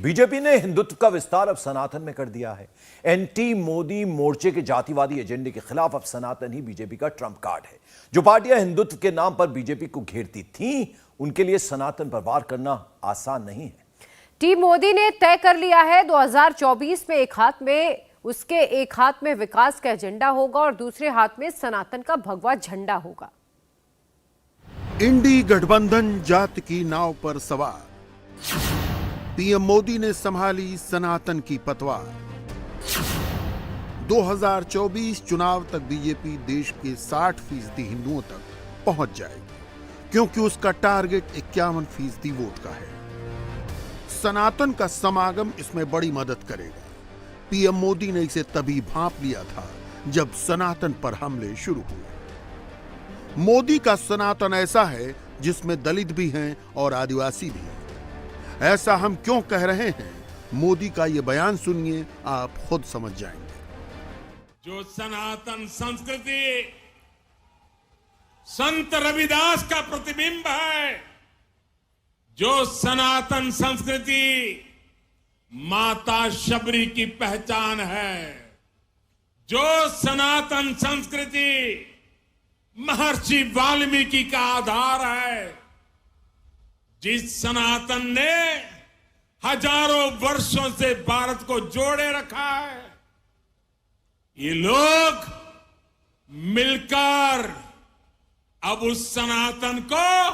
BJP ने हिंदुत्व का विस्तार अब सनातन में कर दिया है। एंटी मोदी मोर्चे के जातिवादी एजेंडे के खिलाफ अब सनातन ही बीजेपी का ट्रम्प कार्ड है। जो पार्टियां हिंदुत्व के नाम पर बीजेपी को घेरती थीं, उनके लिए सनातन पर वार करना आसान नहीं है। टीम मोदी ने तय कर लिया है 2024 में एक हाथ में विकास का एजेंडा होगा और दूसरे हाथ में सनातन का भगवा झंडा होगा। इंडी गठबंधन जाति की नाव पर सवार, पीएम मोदी ने संभाली सनातन की पतवार। 2024 चुनाव तक बीजेपी देश के 60% हिंदुओं तक पहुंच जाएगी, क्योंकि उसका टारगेट 51% वोट का है। सनातन का समागम इसमें बड़ी मदद करेगा। पीएम मोदी ने इसे तभी भांप लिया था जब सनातन पर हमले शुरू हुए। मोदी का सनातन ऐसा है जिसमें दलित भी हैं और आदिवासी भी हैं। ऐसा हम क्यों कह रहे हैं, मोदी का ये बयान सुनिए, आप खुद समझ जाएंगे। जो सनातन संस्कृति संत रविदास का प्रतिबिंब है, जो सनातन संस्कृति माता शबरी की पहचान है, जो सनातन संस्कृति महर्षि वाल्मीकि का आधार है, जिस सनातन ने हजारों वर्षों से भारत को जोड़े रखा है, ये लोग मिलकर अब उस सनातन को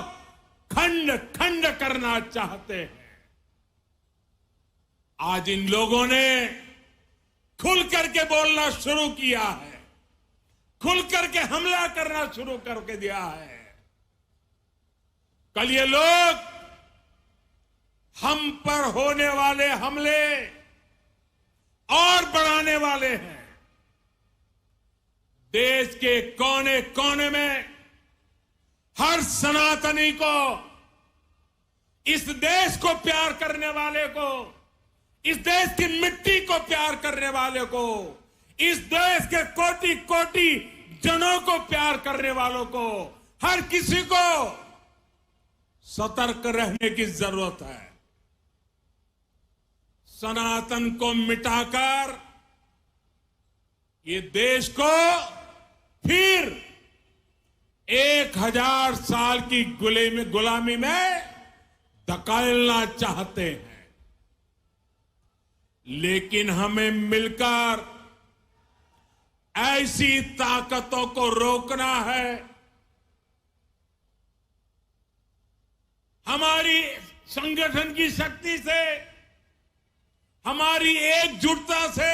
खंड खंड करना चाहते हैं। आज इन लोगों ने खुल करके बोलना शुरू किया है, खुल करके हमला करना शुरू करके दिया है। कल ये लोग हम पर होने वाले हमले और बढ़ाने वाले हैं। देश के कोने कोने में हर सनातनी को, इस देश को प्यार करने वाले को, इस देश की मिट्टी को प्यार करने वाले को, इस देश के कोटि कोटि जनों को प्यार करने वालों को, हर किसी को सतर्क रहने की जरूरत है। सनातन को मिटाकर ये देश को फिर 1000 साल की गुलामी में धकेलना चाहते हैं, लेकिन हमें मिलकर ऐसी ताकतों को रोकना है। हमारी संगठन की शक्ति से, हमारी एकजुटता से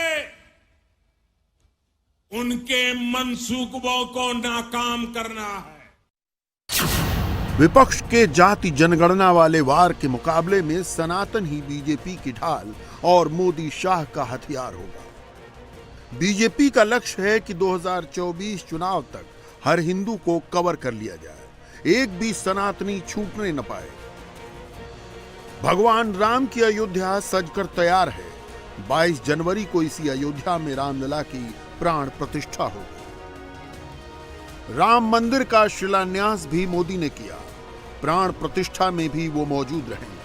उनके मंसूबों को नाकाम करना है। विपक्ष के जाति जनगणना वाले वार के मुकाबले में सनातन ही बीजेपी की ढाल और मोदी शाह का हथियार होगा। बीजेपी का लक्ष्य है कि 2024 चुनाव तक हर हिंदू को कवर कर लिया जाए, एक भी सनातनी छूटने न पाए। भगवान राम की अयोध्या सजकर तैयार है। 22 जनवरी को इसी अयोध्या में रामलला की प्राण प्रतिष्ठा होगी। राम मंदिर का शिलान्यास भी मोदी ने किया। प्राण प्रतिष्ठा में भी वो मौजूद रहेंगे।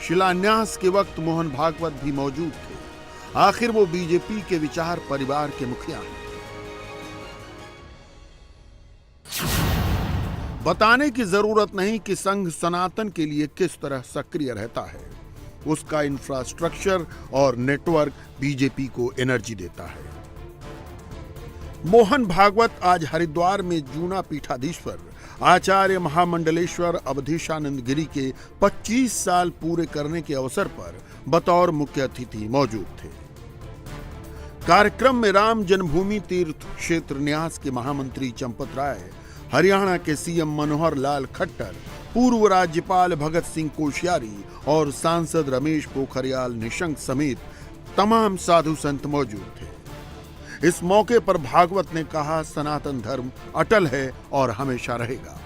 शिलान्यास के वक्त मोहन भागवत भी मौजूद थे। आखिर वो बीजेपी के विचार परिवार के मुखिया हैं। बताने की जरूरत नहीं कि संघ सनातन के लिए किस तरह सक्रिय रहता है। उसका इंफ्रास्ट्रक्चर और नेटवर्क बीजेपी को एनर्जी देता है। मोहन भागवत आज हरिद्वार में जूना पीठाधीश्वर आचार्य महामंडलेश्वर अवधेशानंद गिरी के 25 साल पूरे करने के अवसर पर बतौर मुख्य अतिथि मौजूद थे। कार्यक्रम में राम जन्मभूमि तीर्थ क्षेत्र न्यास के महामंत्री चंपत राय, हरियाणा के सीएम मनोहर लाल खट्टर, पूर्व राज्यपाल भगत सिंह कोश्यारी और सांसद रमेश पोखरियाल निशंक समेत तमाम साधु संत मौजूद थे। इस मौके पर भागवत ने कहा, सनातन धर्म अटल है और हमेशा रहेगा।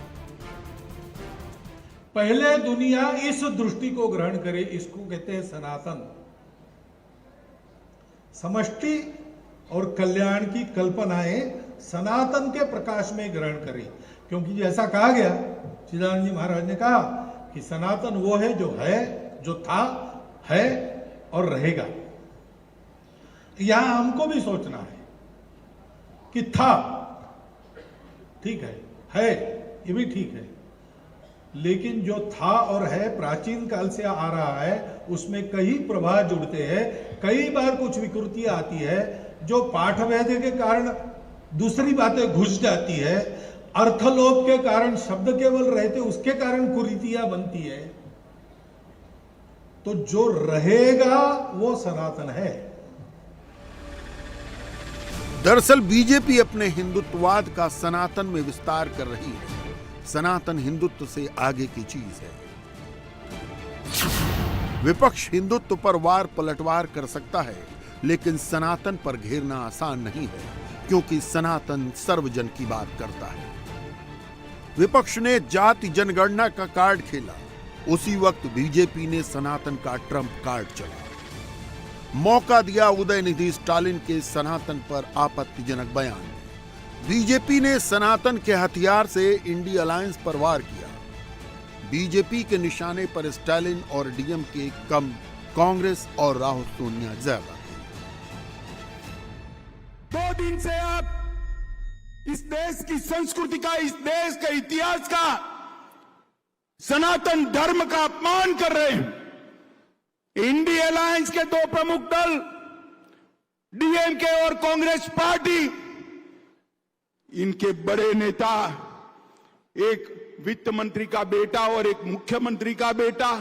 पहले दुनिया इस दृष्टि को ग्रहण करे, इसको कहते हैं सनातन। समष्टि और कल्याण की कल्पनाएं सनातन के प्रकाश में ग्रहण करें, क्योंकि जैसा कहा गया, चिदानंद जी महाराज ने कहा कि सनातन वो है, जो था, है और रहेगा। यहां हमको भी सोचना है कि था, ठीक है, ये भी ठीक है, लेकिन जो था और है प्राचीन काल से आ रहा है, उसमें कई प्रभाव जुड़ते हैं, कई बार कुछ विकृतियां आती है, जो पाठभेद के कारण दूसरी बातें घुस जाती है, अर्थलोप के कारण शब्द केवल रहते, उसके कारण कुरीतियां बनती है। तो जो रहेगा वो सनातन है। दरअसल बीजेपी अपने हिंदुत्ववाद का सनातन में विस्तार कर रही है। सनातन हिंदुत्व से आगे की चीज है। विपक्ष हिंदुत्व पर वार पलटवार कर सकता है, लेकिन सनातन पर घेरना आसान नहीं है, क्योंकि सनातन सर्वजन की बात करता है। विपक्ष ने जाति जनगणना का कार्ड खेला, उसी वक्त बीजेपी ने सनातन का ट्रंप कार्ड चला। मौका दिया उदयनिधि स्टालिन के सनातन पर आपत्तिजनक बयान। बीजेपी ने सनातन के हथियार से इंडिया अलायंस पर वार किया। बीजेपी के निशाने पर स्टालिन और डीएमके कम, कांग्रेस और राहुल सोनिया ज्यादा। 2 दिन से आप इस देश की संस्कृति का, इस देश के इतिहास का, सनातन धर्म का अपमान कर रहे हैं। इंडिया अलायंस के 2 प्रमुख दल, डीएमके और कांग्रेस पार्टी, इनके बड़े नेता, एक वित्त मंत्री का बेटा और एक मुख्यमंत्री का बेटा,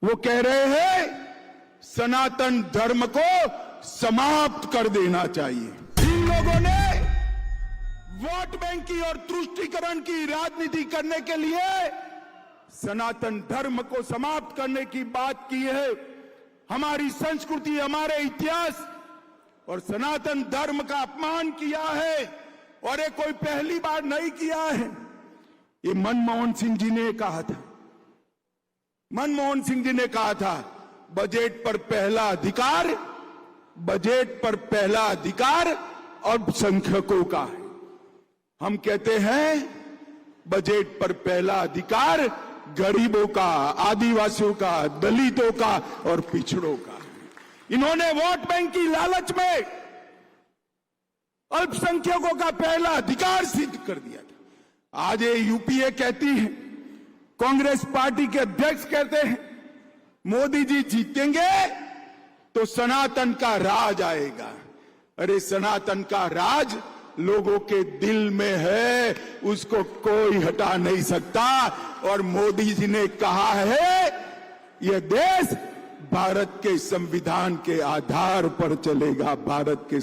वो कह रहे हैं सनातन धर्म को समाप्त कर देना चाहिए। इन लोगों ने वोट बैंक की और तुष्टीकरण की राजनीति करने के लिए सनातन धर्म को समाप्त करने की बात की है। हमारी संस्कृति, हमारे इतिहास और सनातन धर्म का अपमान किया है, और ये कोई पहली बार नहीं किया है। ये मनमोहन सिंह जी ने कहा था, मनमोहन सिंह जी ने कहा था, बजट पर पहला अधिकार, बजट पर पहला अधिकार अल्पसंख्यकों का है। हम कहते हैं बजट पर पहला अधिकार गरीबों का, आदिवासियों का, दलितों का और पिछड़ों का। इन्होंने वोट बैंक की लालच में अल्पसंख्यकों का पहला अधिकार सिद्ध कर दिया था। आज ये यूपीए कहती है, कांग्रेस पार्टी के अध्यक्ष कहते हैं, मोदी जी जीतेंगे तो सनातन का राज आएगा। अरे सनातन का राज लोगों के दिल में है, उसको कोई हटा नहीं सकता। और मोदी जी ने कहा है यह देश भारत के संविधान के आधार पर चलेगा। भारत के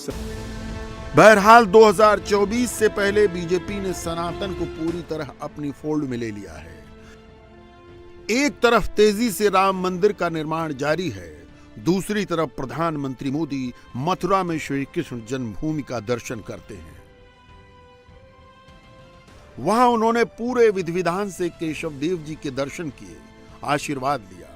बहरहाल 2024 से पहले बीजेपी ने सनातन को पूरी तरह अपनी फोल्ड में ले लिया है। एक तरफ तेजी से राम मंदिर का निर्माण जारी है, दूसरी तरफ प्रधानमंत्री मोदी मथुरा में श्री कृष्ण जन्मभूमि का दर्शन करते हैं। वहां उन्होंने पूरे विधि विधान से केशव देव जी के दर्शन किए, आशीर्वाद लिया।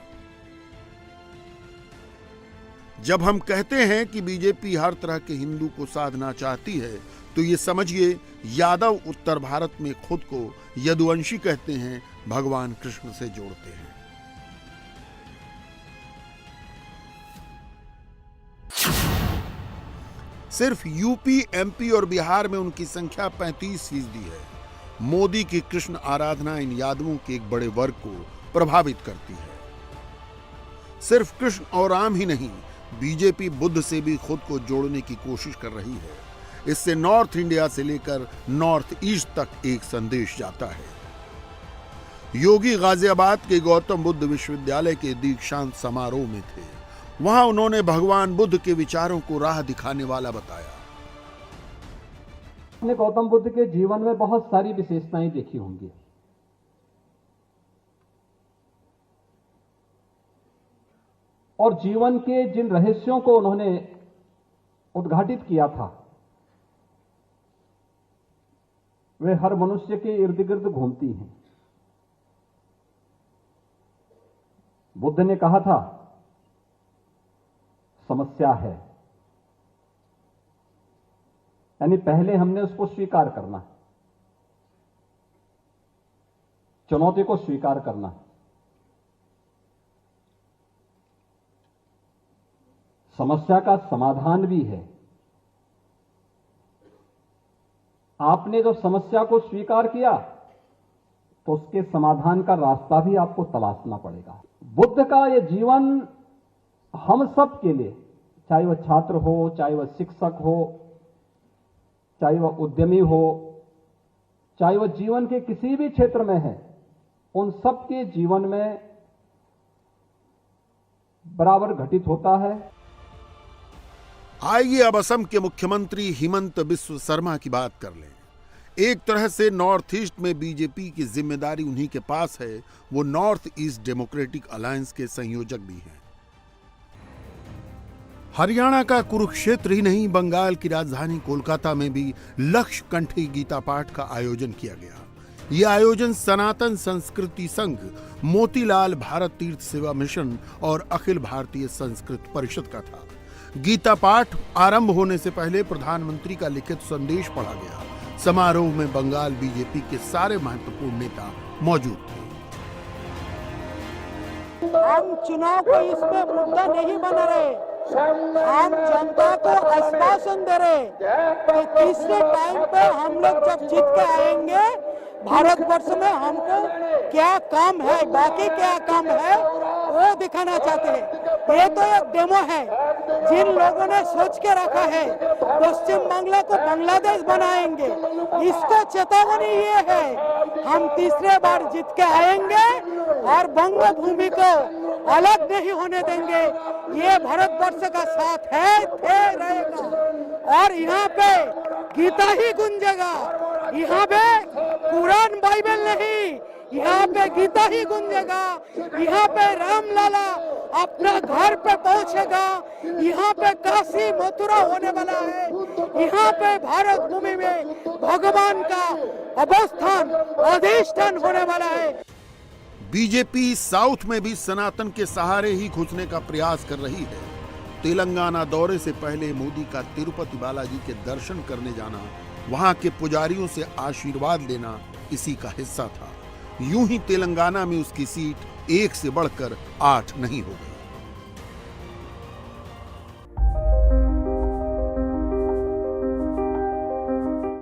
जब हम कहते हैं कि बीजेपी हर तरह के हिंदू को साधना चाहती है, तो ये समझिए यादव उत्तर भारत में खुद को यदुवंशी कहते हैं, भगवान कृष्ण से जोड़ते हैं। सिर्फ यूपी, एमपी और बिहार में उनकी संख्या 35% है। मोदी की कृष्ण आराधना इन यादवों के एक बड़े वर्ग को प्रभावित करती है। सिर्फ कृष्ण और राम ही नहीं, बीजेपी बुद्ध से भी खुद को जोड़ने की कोशिश कर रही है। इससे नॉर्थ इंडिया से लेकर नॉर्थ ईस्ट तक एक संदेश जाता है। योगी गाजियाबाद के गौतम बुद्ध विश्वविद्यालय के दीक्षांत समारोह में थे। वहां उन्होंने भगवान बुद्ध के विचारों को राह दिखाने वाला बताया। आपने गौतम बुद्ध के जीवन में बहुत सारी विशेषताएं देखी होंगी। और जीवन के जिन रहस्यों को उन्होंने उद्घाटित किया था, वे हर मनुष्य के इर्द गिर्द घूमती हैं। बुद्ध ने कहा था, समस्या है, यानी पहले हमने उसको स्वीकार करना है, चुनौती को स्वीकार करना है। समस्या का समाधान भी है। आपने जो समस्या को स्वीकार किया तो उसके समाधान का रास्ता भी आपको तलाशना पड़ेगा। बुद्ध का यह जीवन हम सब के लिए, चाहे वह छात्र हो, चाहे वह शिक्षक हो, चाहे वह उद्यमी हो, चाहे वह जीवन के किसी भी क्षेत्र में है, उन सब के जीवन में बराबर घटित होता है। आइए अब असम के मुख्यमंत्री हिमंत बिस्व शर्मा की बात कर लें। एक तरह से नॉर्थ ईस्ट में बीजेपी की जिम्मेदारी उन्हीं के पास है। वो नॉर्थ ईस्ट डेमोक्रेटिक अलायंस के संयोजक भी हैं। हरियाणा का कुरुक्षेत्र ही नहीं, बंगाल की राजधानी कोलकाता में भी लक्ष्य कंठी गीता पाठ का आयोजन किया गया। यह आयोजन सनातन संस्कृति संघ, मोतीलाल भारत तीर्थ सेवा मिशन और अखिल भारतीय संस्कृत परिषद का था। गीता पाठ आरंभ होने से पहले प्रधानमंत्री का लिखित संदेश पढ़ा गया। समारोह में बंगाल बीजेपी के सारे महत्वपूर्ण नेता मौजूद थे। हम चुनाव को इसमें मुद्दा नहीं बना रहे, हम जनता को आश्वासन दे रहे कि तीसरे टाइम पे हम लोग जब जीत के आएंगे, भारतवर्ष में हमको क्या काम है, बाकी क्या काम है वो दिखाना चाहते हैं। ये तो एक डेमो है। जिन लोगों ने सोच के रखा है पश्चिम बांग्ला को बांग्लादेश बनाएंगे, इसको चेतावनी ये है, हम तीसरे बार जीत के आएंगे और बंग भूमि को अलग नहीं होने देंगे। ये भारतवर्ष का साथ है, रहेगा और यहाँ पे गीता ही गुंजेगा। यहाँ पे कुरान बाइबल नहीं, यहाँ पे गीता ही गुंजेगा। यहाँ पे राम लाला अपना घर पे पहुंचेगा। यहाँ पे काशी मथुरा होने वाला है। यहाँ पे भारत भूमि में भगवान का अवस्थान, अधिष्ठान होने वाला है। बीजेपी साउथ में भी सनातन के सहारे ही घुसने का प्रयास कर रही है। तेलंगाना दौरे से पहले मोदी का तिरुपति बालाजी के दर्शन करने जाना, वहां के पुजारियों से आशीर्वाद लेना इसी का हिस्सा था। यूं ही तेलंगाना में उसकी सीट 1 से बढ़कर 8 नहीं हो गई।